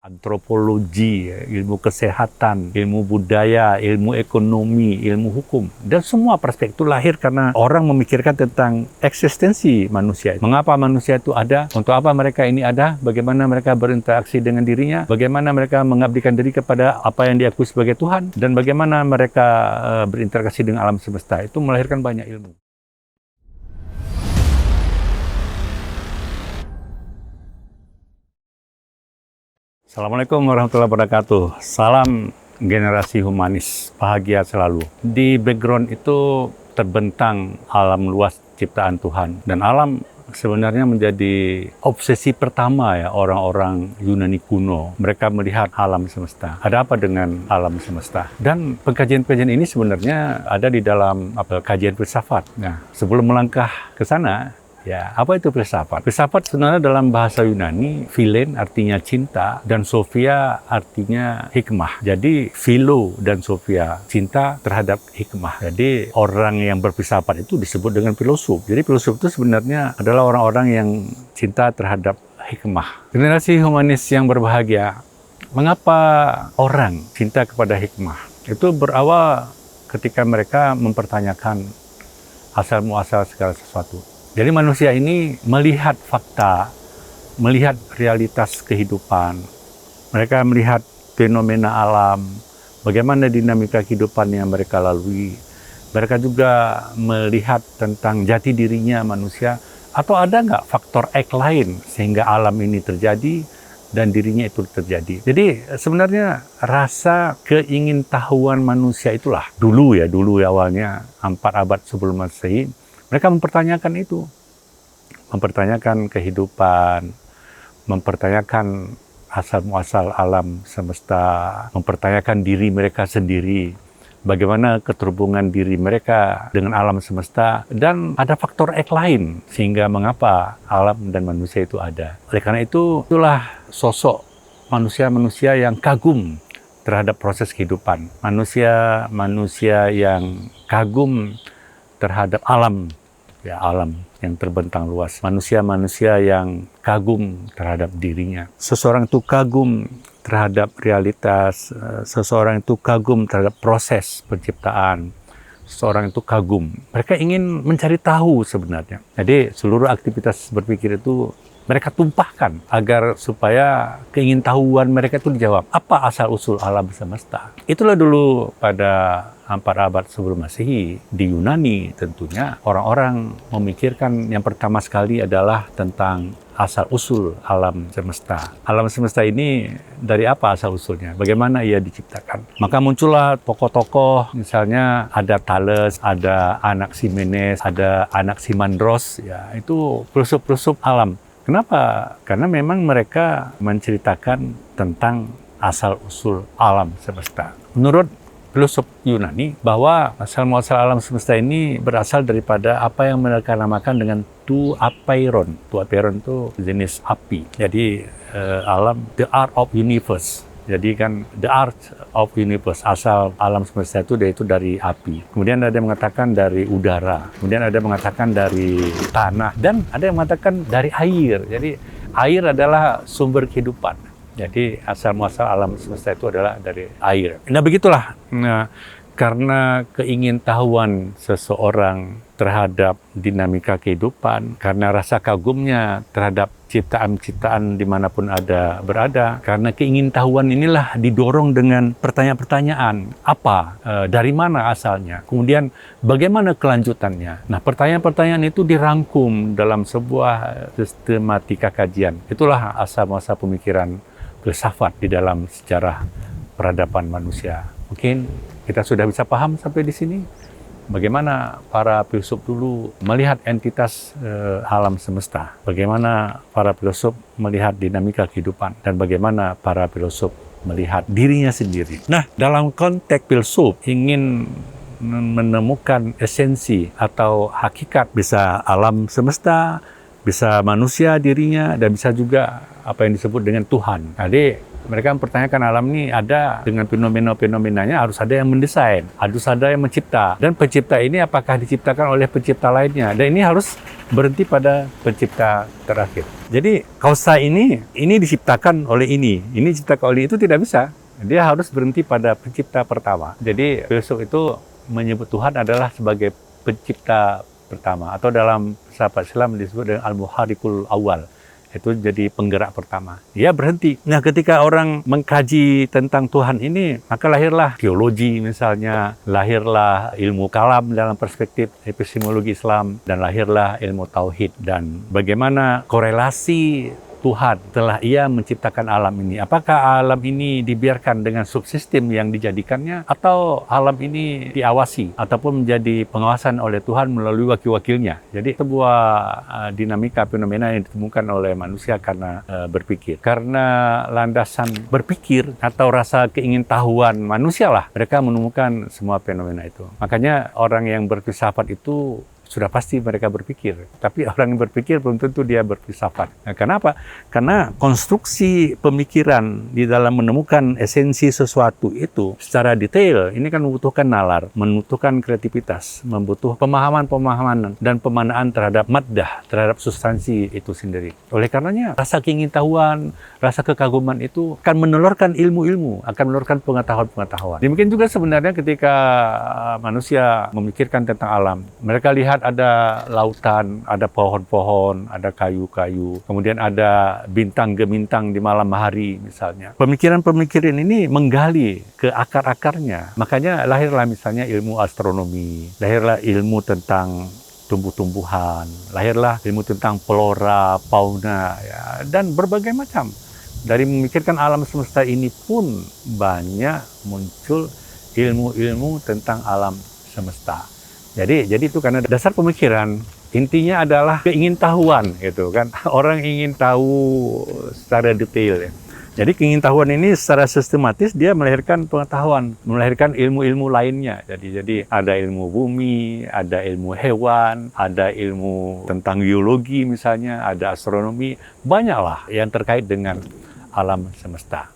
antropologi, ilmu kesehatan, ilmu budaya, ilmu ekonomi, ilmu hukum. Dan semua perspektif itu lahir karena orang memikirkan tentang eksistensi manusia. Mengapa manusia itu ada, untuk apa mereka ini ada, bagaimana mereka berinteraksi dengan dirinya, bagaimana mereka mengabdikan diri kepada apa yang diakui sebagai Tuhan, dan bagaimana mereka berinteraksi dengan alam semesta. Itu melahirkan banyak ilmu. Assalamualaikum warahmatullahi wabarakatuh. Salam generasi humanis, bahagia selalu. Di background itu terbentang alam luas ciptaan Tuhan. Dan alam sebenarnya menjadi obsesi pertama ya orang-orang Yunani kuno. Mereka melihat alam semesta. Ada apa dengan alam semesta? Dan pengkajian-pengkajian ini sebenarnya ada di dalam kajian filsafat. Nah, sebelum melangkah ke sana, ya, apa itu filsafat? Filsafat sebenarnya dalam bahasa Yunani, philen artinya cinta, dan sophia artinya hikmah. Jadi, philo dan sophia, cinta terhadap hikmah. Jadi, orang yang berfilsafat itu disebut dengan filosof. Jadi, filosof itu sebenarnya adalah orang-orang yang cinta terhadap hikmah. Generasi humanis yang berbahagia, mengapa orang cinta kepada hikmah? Itu berawal ketika mereka mempertanyakan asal-muasal segala sesuatu. Jadi manusia ini melihat fakta, melihat realitas kehidupan. Mereka melihat fenomena alam, bagaimana dinamika kehidupan yang mereka lalui. Mereka juga melihat tentang jati dirinya manusia, atau ada nggak faktor X lain sehingga alam ini terjadi dan dirinya itu terjadi. Jadi sebenarnya rasa keingintahuan manusia itulah dulu awalnya 4 abad sebelum Masehi. Mereka mempertanyakan itu, mempertanyakan kehidupan, mempertanyakan asal-muasal alam semesta, mempertanyakan diri mereka sendiri, bagaimana keterhubungan diri mereka dengan alam semesta, dan ada faktor X lain sehingga mengapa alam dan manusia itu ada. Oleh karena itu, itulah sosok manusia-manusia yang kagum terhadap proses kehidupan. Manusia yang kagum terhadap alam, ya, alam yang terbentang luas. Manusia-manusia yang kagum terhadap dirinya. Seseorang itu kagum terhadap realitas, seseorang itu kagum terhadap proses penciptaan, seseorang itu kagum. Mereka ingin mencari tahu sebenarnya. Jadi seluruh aktivitas berpikir itu mereka tumpahkan agar supaya keingintahuan mereka itu dijawab. Apa asal-usul alam semesta? Itulah dulu pada 4 abad sebelum Masehi di Yunani tentunya orang-orang memikirkan yang pertama sekali adalah tentang asal-usul alam semesta. Alam semesta ini dari apa asal-usulnya? Bagaimana ia diciptakan? Maka muncullah tokoh-tokoh, misalnya ada Thales, ada Anaximenes, ada Anaximandros, ya, itu filsuf-filsuf alam. Kenapa? Karena memang mereka menceritakan tentang asal-usul alam semesta. Menurut filosof Yunani, bahwa asal-muasal alam semesta ini berasal daripada apa yang mereka namakan dengan tuapeiron. Tuapeiron itu jenis api. Jadi alam, the art of universe. Jadi kan the art of universe, asal alam semesta itu dari api. Kemudian ada yang mengatakan dari udara. Kemudian ada yang mengatakan dari tanah. Dan ada yang mengatakan dari air. Jadi air adalah sumber kehidupan. Jadi asal-muasal alam semesta itu adalah dari air. Nah begitulah, karena keingintahuan seseorang terhadap dinamika kehidupan, karena rasa kagumnya terhadap ciptaan-ciptaan dimanapun berada, karena keingintahuan inilah didorong dengan pertanyaan-pertanyaan. Apa? Dari mana asalnya? Kemudian bagaimana kelanjutannya? Nah, pertanyaan-pertanyaan itu dirangkum dalam sebuah sistematika kajian. Itulah asal-muasal pemikiran filsafat di dalam sejarah peradaban manusia. Mungkin kita sudah bisa paham sampai di sini bagaimana para filsuf dulu melihat entitas alam semesta, bagaimana para filsuf melihat dinamika kehidupan, dan bagaimana para filsuf melihat dirinya sendiri. Nah, dalam konteks filsuf ingin menemukan esensi atau hakikat, bisa alam semesta, bisa manusia dirinya, dan bisa juga apa yang disebut dengan Tuhan. Jadi Mereka mempertanyakan alam ini ada dengan fenomena-fenomenanya, harus ada yang mendesain, harus ada yang mencipta. Dan pencipta ini apakah diciptakan oleh pencipta lainnya? Dan ini harus berhenti pada pencipta terakhir. Jadi kausa ini diciptakan oleh ini diciptakan oleh itu, tidak bisa. Dia harus berhenti pada pencipta pertama. Jadi filsuf itu menyebut Tuhan adalah sebagai pencipta pertama, atau dalam filsafat Islam disebut dengan al-muharrikul awal. Itu jadi penggerak pertama. Dia berhenti. Nah, ketika orang mengkaji tentang Tuhan ini, maka lahirlah teologi misalnya, lahirlah ilmu kalam dalam perspektif epistemologi Islam, dan lahirlah ilmu tauhid. Dan bagaimana korelasi Tuhan setelah ia menciptakan alam ini. Apakah alam ini dibiarkan dengan subsistem yang dijadikannya, atau alam ini diawasi ataupun menjadi pengawasan oleh Tuhan melalui wakil-wakilnya. Jadi sebuah dinamika fenomena yang ditemukan oleh manusia karena berpikir. Karena landasan berpikir atau rasa keingintahuan manusia lah, mereka menemukan semua fenomena itu. Makanya orang yang berfilsafat itu sudah pasti mereka berpikir. Tapi orang yang berpikir belum tentu dia berfilsafat. Nah, kenapa? Karena konstruksi pemikiran di dalam menemukan esensi sesuatu itu secara detail, ini kan membutuhkan nalar, membutuhkan kreativitas, membutuhkan pemahaman dan pemanaan terhadap maddah, terhadap substansi itu sendiri. Oleh karenanya, rasa keingintahuan, rasa kekaguman itu akan menelurkan ilmu-ilmu, akan menelurkan pengetahuan-pengetahuan. Demikian juga sebenarnya ketika manusia memikirkan tentang alam, mereka lihat ada lautan, ada pohon-pohon, ada kayu-kayu, kemudian ada bintang gemintang di malam hari misalnya. Pemikiran-pemikiran ini menggali ke akar-akarnya. Makanya lahirlah misalnya ilmu astronomi, lahirlah ilmu tentang tumbuh-tumbuhan, lahirlah ilmu tentang flora, fauna, ya, dan berbagai macam. Dari memikirkan alam semesta ini pun banyak muncul ilmu-ilmu tentang alam semesta. Jadi itu karena dasar pemikiran, intinya adalah keingintahuan gitu kan. Orang ingin tahu secara detail ya. Jadi keingintahuan ini secara sistematis dia melahirkan pengetahuan, melahirkan ilmu-ilmu lainnya. Jadi ada ilmu bumi, ada ilmu hewan, ada ilmu tentang geologi misalnya, ada astronomi, banyaklah yang terkait dengan alam semesta.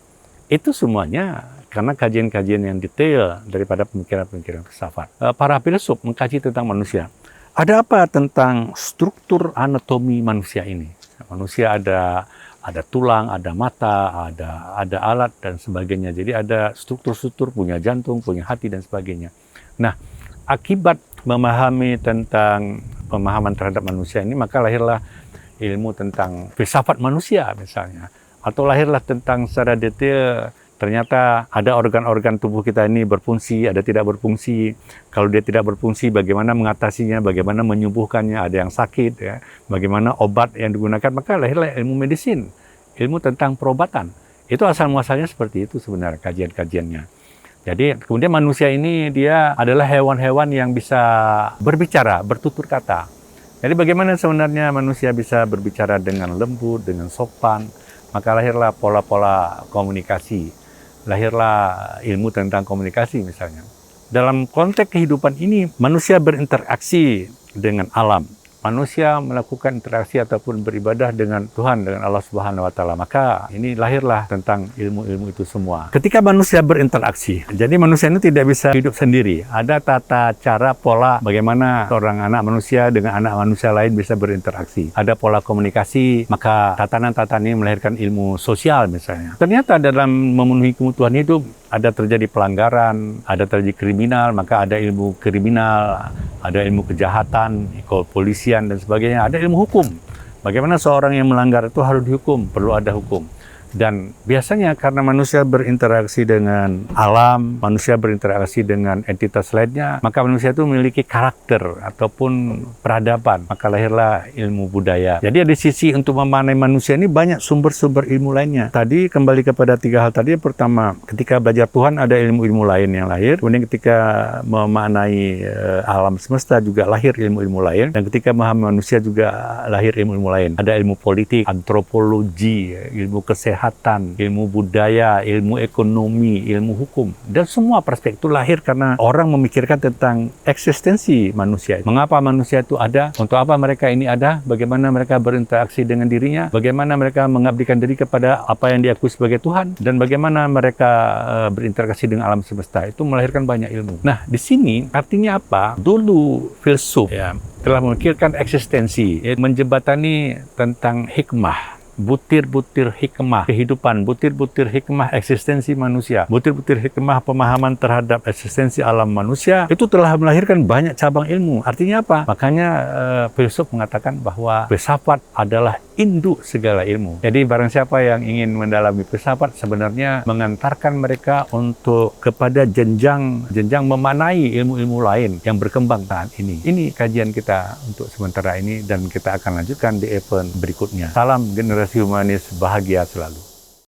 Itu semuanya karena kajian-kajian yang detail daripada pemikiran-pemikiran filsafat. Para filsuf mengkaji tentang manusia. Ada apa tentang struktur anatomi manusia ini? Manusia ada tulang, ada mata, ada alat dan sebagainya. Jadi ada struktur-struktur, punya jantung, punya hati dan sebagainya. Nah, akibat memahami tentang pemahaman terhadap manusia ini, maka lahirlah ilmu tentang filsafat manusia misalnya. Atau lahirlah tentang secara detail, ternyata ada organ-organ tubuh kita ini berfungsi, ada tidak berfungsi. Kalau dia tidak berfungsi, bagaimana mengatasinya, bagaimana menyembuhkannya, ada yang sakit, ya, bagaimana obat yang digunakan. Maka lahirlah ilmu medisin, ilmu tentang perobatan. Itu asal-muasalnya seperti itu sebenarnya kajian-kajiannya. Jadi kemudian manusia ini dia adalah hewan-hewan yang bisa berbicara, bertutur kata. Jadi bagaimana sebenarnya manusia bisa berbicara dengan lembut, dengan sopan. Maka lahirlah pola-pola komunikasi, lahirlah ilmu tentang komunikasi misalnya. Dalam konteks kehidupan ini, manusia berinteraksi dengan alam. Manusia melakukan interaksi ataupun beribadah dengan Tuhan, dengan Allah Subhanahu wa Ta'ala. Maka ini lahirlah tentang ilmu-ilmu itu semua. Ketika manusia berinteraksi, jadi manusia ini tidak bisa hidup sendiri. Ada tata cara, pola bagaimana seorang anak manusia dengan anak manusia lain bisa berinteraksi. Ada pola komunikasi, maka tatanan-tatanan ini melahirkan ilmu sosial misalnya. Ternyata dalam memenuhi kebutuhan hidup, ada terjadi pelanggaran, ada terjadi kriminal, maka ada ilmu kriminal, ada ilmu kejahatan, kepolisian dan sebagainya, ada ilmu hukum. Bagaimana seorang yang melanggar itu harus dihukum, perlu ada hukum. Dan biasanya karena manusia berinteraksi dengan alam, manusia berinteraksi dengan entitas lainnya, maka manusia itu memiliki karakter ataupun peradaban. Maka lahirlah ilmu budaya. Jadi ada sisi untuk memaknai manusia ini banyak sumber-sumber ilmu lainnya. Tadi kembali kepada 3 hal tadi. Yang pertama, ketika belajar Tuhan ada ilmu-ilmu lain yang lahir. Kemudian ketika memaknai alam semesta juga lahir ilmu-ilmu lain. Dan ketika memahami manusia juga lahir ilmu-ilmu lain. Ada ilmu politik, antropologi, ilmu kesehatan, kesehatan, ilmu budaya, ilmu ekonomi, ilmu hukum. Dan semua perspektif itu lahir karena orang memikirkan tentang eksistensi manusia. Mengapa manusia itu ada? Untuk apa mereka ini ada? Bagaimana mereka berinteraksi dengan dirinya? Bagaimana mereka mengabdikan diri kepada apa yang diakui sebagai Tuhan? Dan bagaimana mereka berinteraksi dengan alam semesta? Itu melahirkan banyak ilmu. Nah, di sini artinya apa? Dulu filsuf telah memikirkan eksistensi, menjembatani tentang hikmah, butir-butir hikmah kehidupan, butir-butir hikmah eksistensi manusia, butir-butir hikmah pemahaman terhadap eksistensi alam manusia, itu telah melahirkan banyak cabang ilmu. Artinya apa? Makanya filsuf mengatakan bahwa filsafat adalah induk segala ilmu. Jadi barang siapa yang ingin mendalami filsafat sebenarnya mengantarkan mereka untuk kepada jenjang memanai ilmu-ilmu lain yang berkembang saat ini. Ini kajian kita untuk sementara ini dan kita akan lanjutkan di event berikutnya. Salam generasi humanis, bahagia selalu.